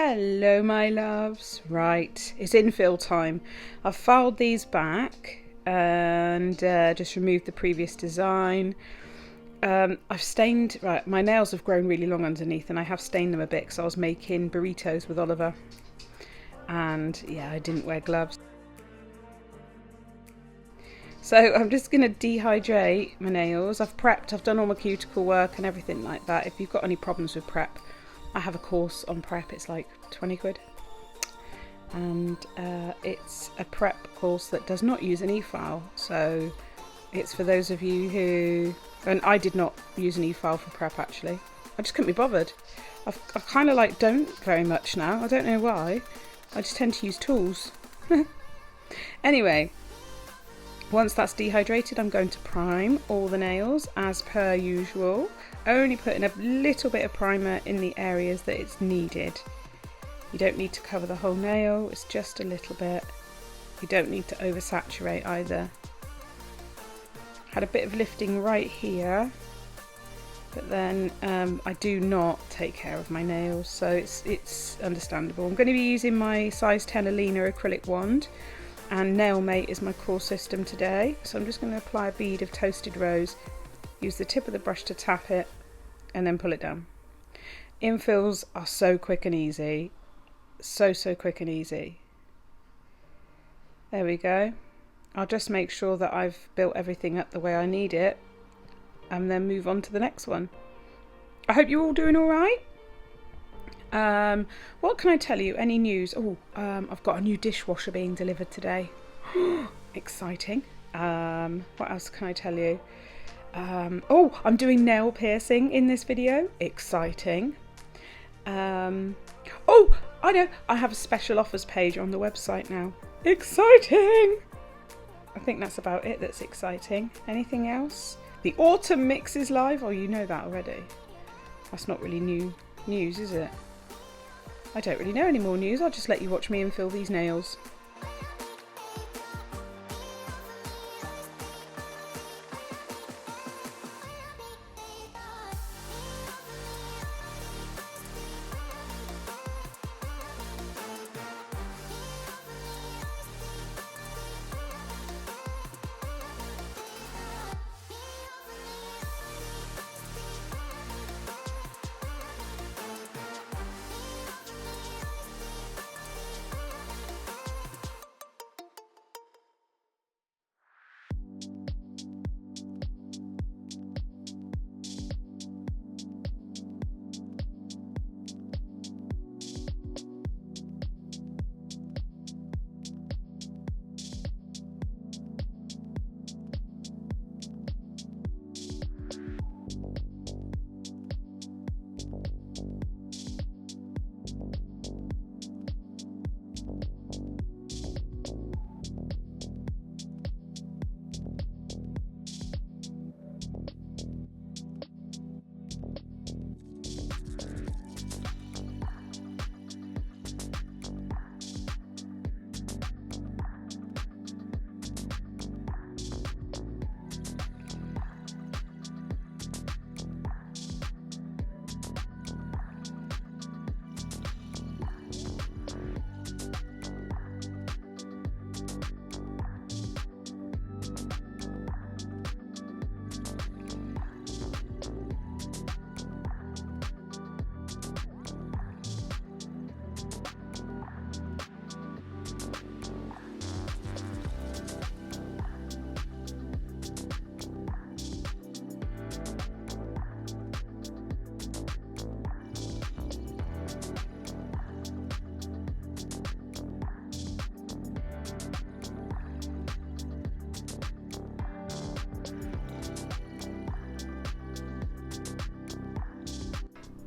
Hello my loves. Right, it's infill time. I've filed these back and just removed the previous design. I've stained, right, my nails have grown really long underneath and I have stained them a bit because I was making burritos with Oliver. And yeah, I didn't wear gloves. So I'm just going to dehydrate my nails. I've prepped, I've done all my cuticle work and everything like that. If you've got any problems with prep, I have a course on prep. It's like 20 quid. And it's a prep course that does not use an e-file. So it's for those of you who... And I did not use an e-file for prep actually. I just couldn't be bothered. I kind of like don't very much now. I don't know why. I just tend to use tools. Anyway. Once that's dehydrated, I'm going to prime all the nails as per usual, only putting a little bit of primer in the areas that it's needed. You don't need to cover the whole nail, it's just a little bit. You don't need to oversaturate either. Had a bit of lifting right here, but then I do not take care of my nails, so it's understandable. I'm going to be using my size 10 Alina acrylic wand. And Nail Mate is my core system today. So I'm just going to apply a bead of toasted rose, use the tip of the brush to tap it, and then pull it down. Infills are so quick and easy. So quick and easy. There we go. I'll just make sure that I've built everything up the way I need it, and then move on to the next one. I hope you're all doing all right. What can I tell you? Any news? Oh, I've got a new dishwasher being delivered today. Exciting. What else can I tell you? Oh, I'm doing nail piercing in this video. Exciting. Oh, I know. I have a special offers page on the website now. Exciting. I think that's about it that's exciting. Anything else? The autumn mix is live. Oh, you know that already. That's not really new news, is it? I don't really know any more news. I'll just let you watch me infill these nails.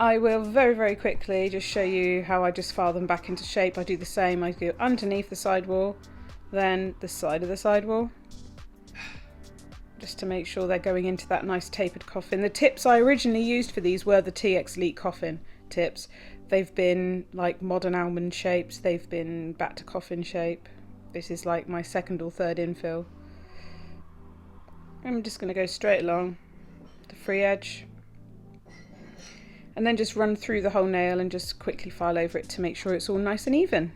I will very quickly just show you how I just file them back into shape. I do the same. I go underneath the sidewall, then the side of the sidewall, just to make sure they're going into that nice tapered coffin. The tips I originally used for these were the TX Elite coffin tips. They've been like modern almond shapes. They've been back to coffin shape. This is like my second or third infill. I'm just going to go straight along the free edge. And then just run through the whole nail and just quickly file over it to make sure it's all nice and even.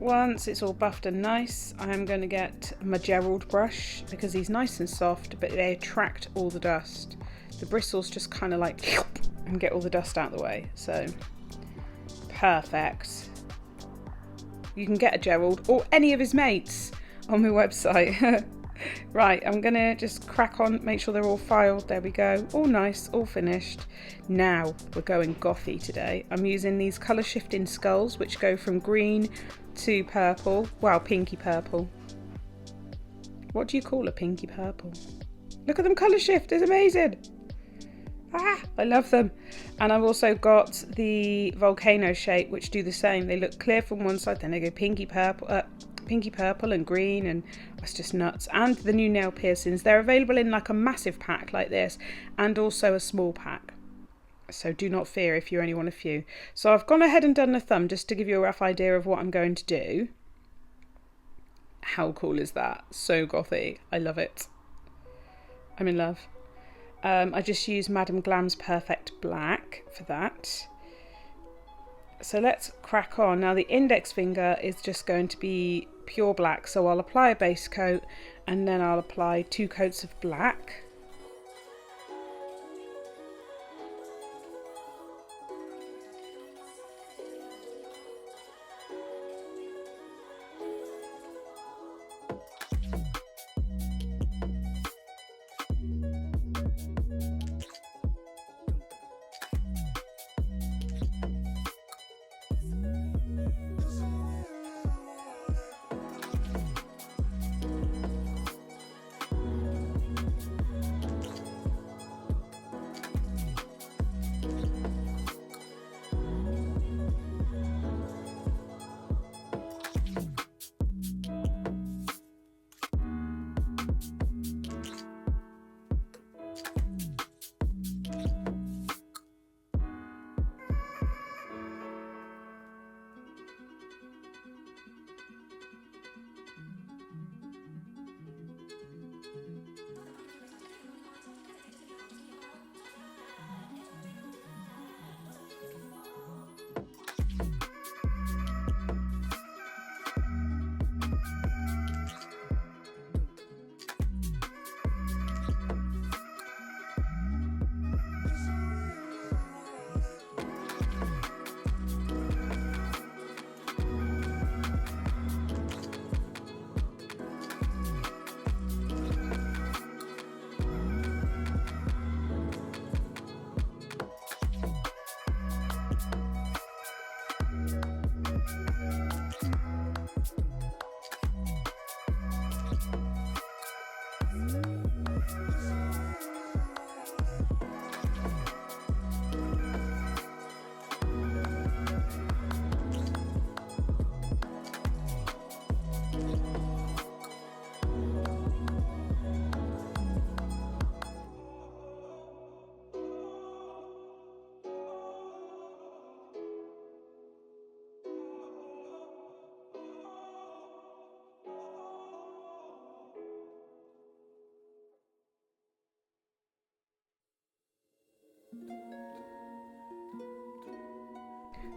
Once it's all buffed and nice, I'm going to get my Gerald brush because he's nice and soft, but they attract all the dust. The bristles just kind of like and get all the dust out of the way. So perfect. You can get a Gerald or any of his mates on my website. Right, I'm going to just crack on, make sure they're all filed. There we go. All nice, all finished. Now we're going gothy today. I'm using these colour shifting skulls which go from green to purple. Wow, pinky purple. What do you call a pinky purple? Look at them colour shift, it's amazing. Ah, I love them. And I've also got the Volcano shape which do the same. They look clear from one side, then they go pinky purple and green, and it's just nuts. And the new nail piercings, they're available in like a massive pack like this and also a small pack, so do not fear if you only want a few. So I've gone ahead and done the thumb just to give you a rough idea of what I'm going to do. How cool is that? So gothy, I love it. I'm in love. I just used Madame Glam's Perfect Black for that. So let's crack on. Now the index finger is just going to be pure black, so I'll apply a base coat and then I'll apply 2 coats of black.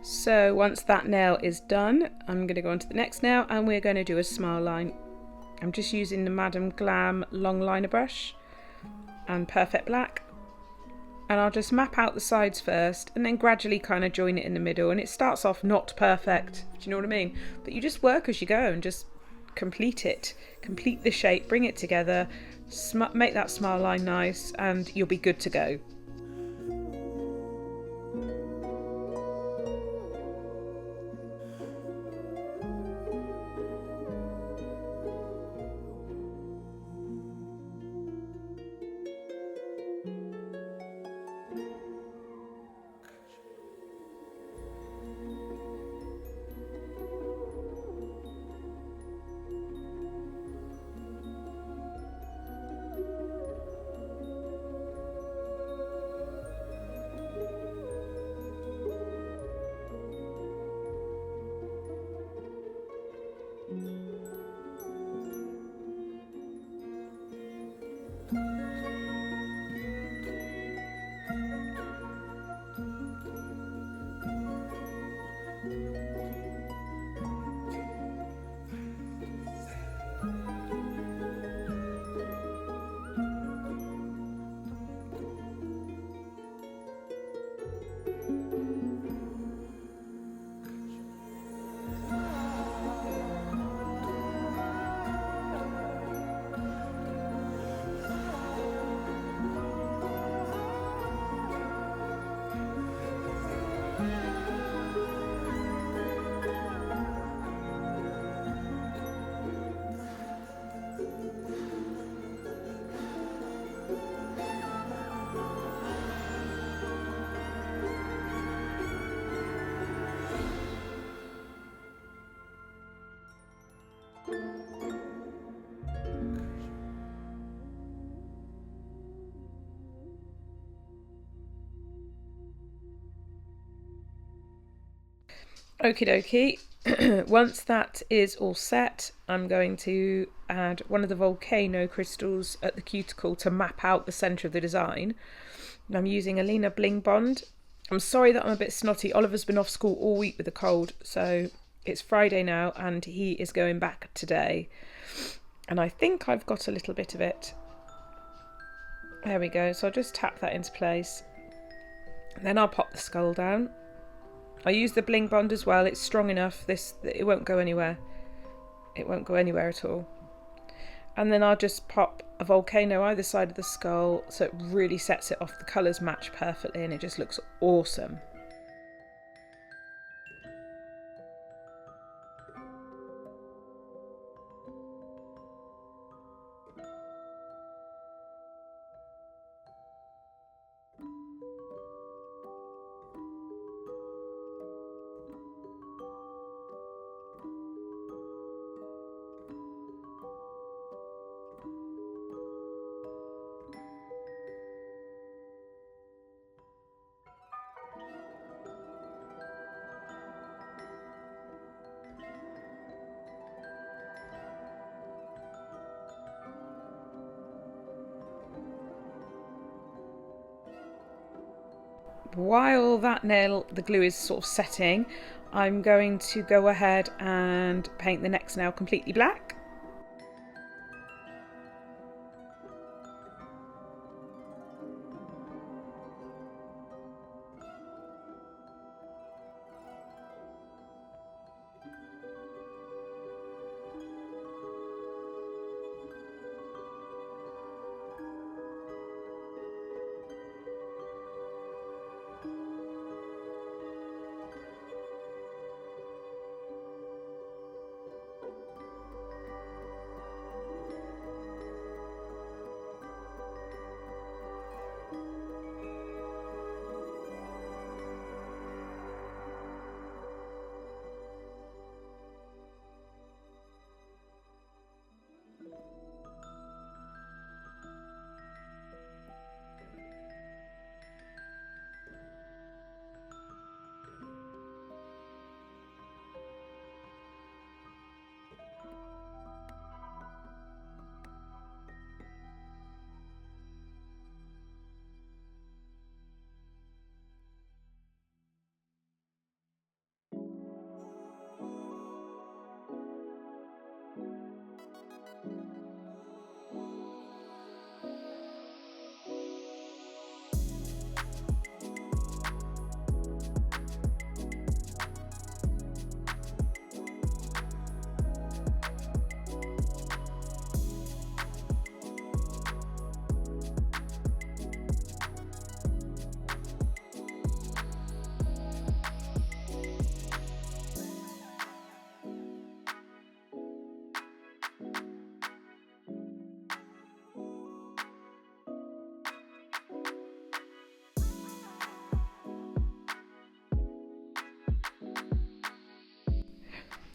So once that nail is done, I'm going to go on to the next nail and we're going to do a smile line. I'm just using the Madame Glam long liner brush and Perfect Black. and I'll just map out the sides first and then gradually kind of join it in the middle. And it starts off not perfect, do you know what I mean? But you just work as you go and just complete it, complete the shape, bring it together, make that smile line nice, and you'll be good to go. Okie dokie. Once that is all set, I'm going to add one of the Volcano crystals at the cuticle to map out the centre of the design. And I'm using Alina Bling Bond. I'm sorry that I'm a bit snotty. Oliver's been off school all week with a cold, so it's Friday now and he is going back today. And I think I've got a little bit of it. There we go. So I'll just tap that into place. And then I'll pop the skull down. I use the Bling Bond as well. It's strong enough. It won't go anywhere. It won't go anywhere at all. And then I'll just pop a volcano either side of the skull so it really sets it off. The colours match perfectly and it just looks awesome. While the glue is sort of setting, I'm going to go ahead and paint the next nail completely black.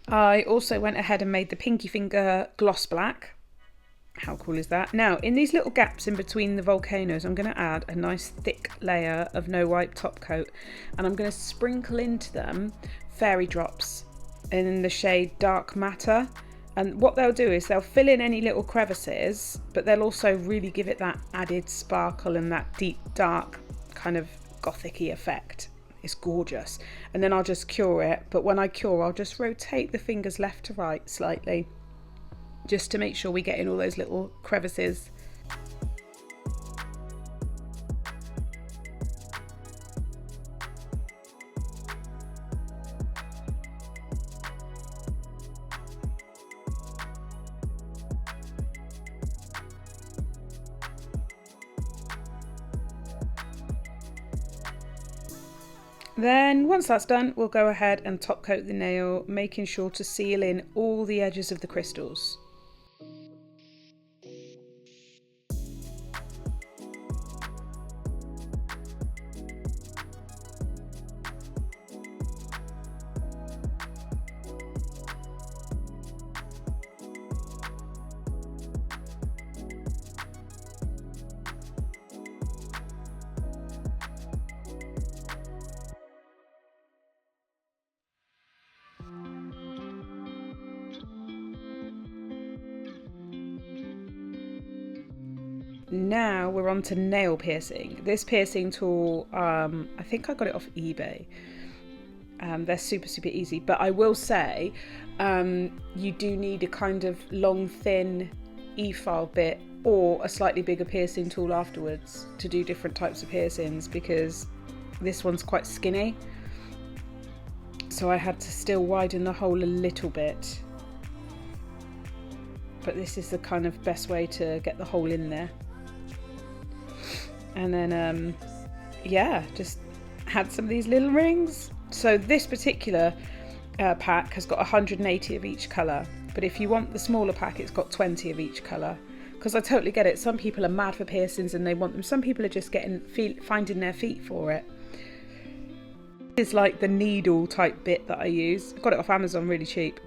I also went ahead and made the pinky finger gloss black. How cool is that? Now, in these little gaps in between the volcanoes, I'm going to add a nice thick layer of no wipe top coat, and I'm going to sprinkle into them fairy drops in the shade Dark Matter. And what they'll do is they'll fill in any little crevices, but they'll also really give it that added sparkle and that deep dark kind of gothic-y effect. It's gorgeous. And then I'll just cure it, but when I cure, I'll just rotate the fingers left to right slightly, just to make sure we get in all those little crevices. Then once that's done, we'll go ahead and top coat the nail, making sure to seal in all the edges of the crystals. Now we're on to nail piercing. This piercing tool, I think I got it off eBay. They're super easy, but I will say you do need a kind of long, thin e-file bit or a slightly bigger piercing tool afterwards to do different types of piercings, because this one's quite skinny. So I had to still widen the hole a little bit. But this is the kind of best way to get the hole in there. And then, yeah, just had some of these little rings. So this particular pack has got 180 of each colour. But if you want the smaller pack, it's got 20 of each colour. Because I totally get it. Some people are mad for piercings and they want them. Some people are just finding their feet for it. It's like the needle type bit that I use. I got it off Amazon really cheap.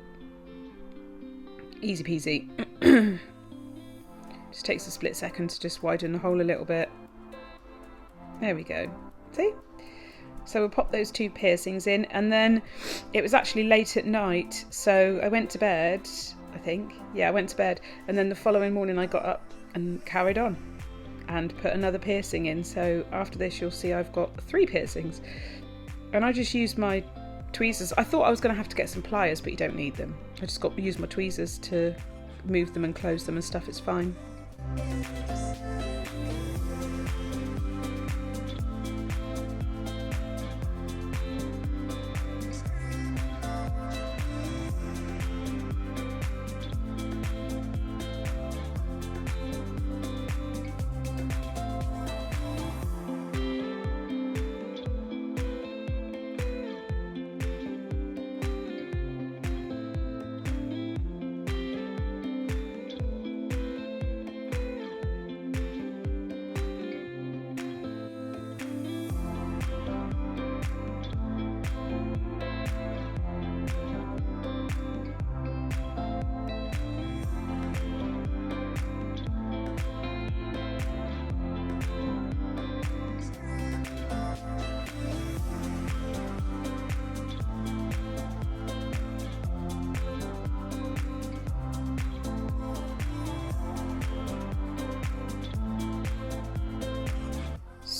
Easy peasy. Just takes a split second to just widen the hole a little bit. There we go. See? So we'll pop those two piercings in, and then it was actually late at night, so I went to bed, I think. Yeah, I went to bed, and then the following morning I got up and carried on and put another piercing in. So after this you'll see I've got 3 piercings. And I just used my tweezers. I thought I was going to have to get some pliers, but you don't need them. I just got to use my tweezers to move them and close them and stuff. It's fine.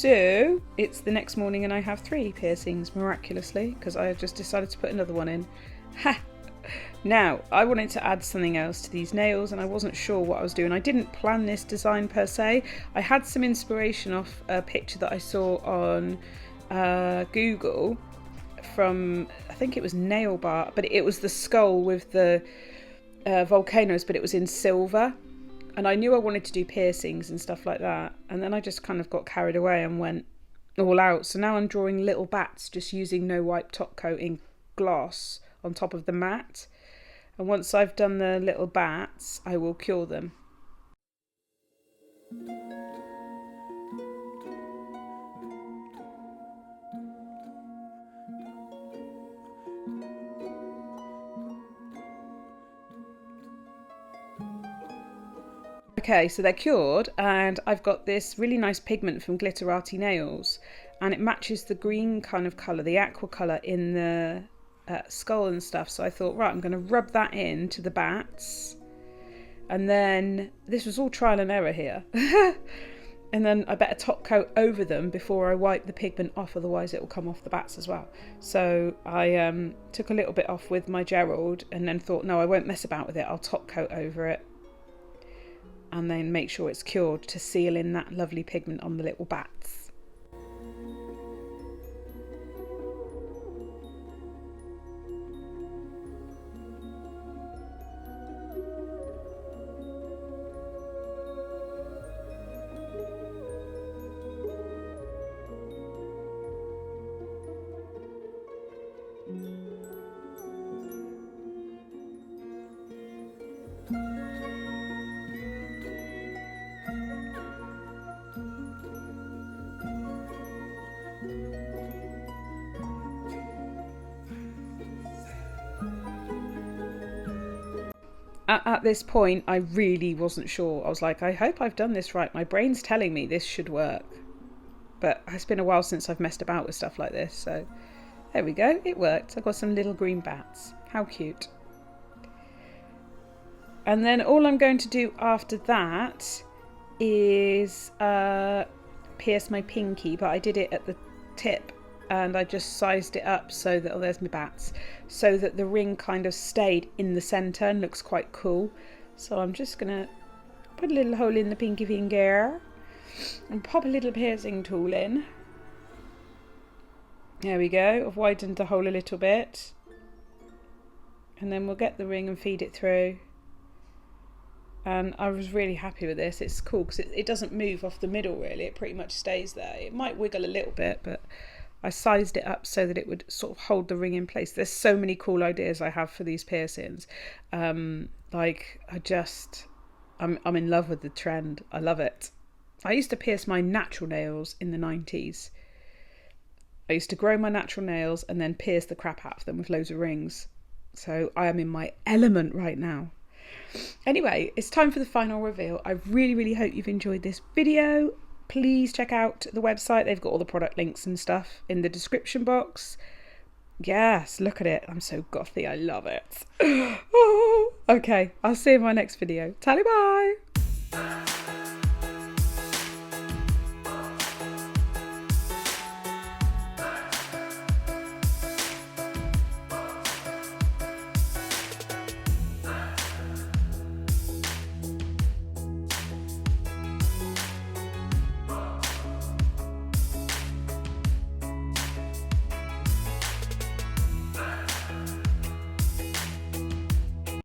So it's the next morning and I have 3 piercings, miraculously, because I just decided to put another one in. Ha! Now, I wanted to add something else to these nails and I wasn't sure what I was doing. I didn't plan this design per se. I had some inspiration off a picture that I saw on Google from, I think it was Nail Bar, but it was the skull with the volcanoes, but it was in silver. And I knew I wanted to do piercings and stuff like that. And then I just kind of got carried away and went all out. So now I'm drawing little bats just using no wipe top coat in gloss on top of the mat. And once I've done the little bats, I will cure them. Okay, so they're cured, and I've got this really nice pigment from Glitterati Nails, and it matches the green kind of colour, the aqua colour in the skull and stuff. So I thought, right, I'm going to rub that into the bats, and then this was all trial and error here. And then I better top coat over them before I wipe the pigment off, otherwise it will come off the bats as well. So I took a little bit off with my Gerald, and then thought, no, I won't mess about with it, I'll top coat over it and then make sure it's cured to seal in that lovely pigment on the little bats. At this point, I really wasn't sure. I was like, I hope I've done this right. My brain's telling me this should work. But it's been a while since I've messed about with stuff like this. So there we go. It worked. I've got some little green bats. How cute. And then all I'm going to do after that is pierce my pinky. But I did it at the tip. And I just sized it up so that, oh, there's my bats, so that the ring kind of stayed in the centre and looks quite cool. So I'm just going to put a little hole in the pinky finger and pop a little piercing tool in. There we go. I've widened the hole a little bit. And then we'll get the ring and feed it through. And I was really happy with this. It's cool because it doesn't move off the middle really. It pretty much stays there. It might wiggle a little bit, but I sized it up so that it would sort of hold the ring in place. There's so many cool ideas I have for these piercings. Like I'm in love with the trend. I love it. I used to pierce my natural nails in the 90s. I used to grow my natural nails and then pierce the crap out of them with loads of rings. So I am in my element right now. Anyway, it's time for the final reveal. I really, really hope you've enjoyed this video. Please check out the website. They've got all the product links and stuff in the description box. Yes, look at it. I'm so gothy. I love it. Okay, I'll see you in my next video. Tally bye.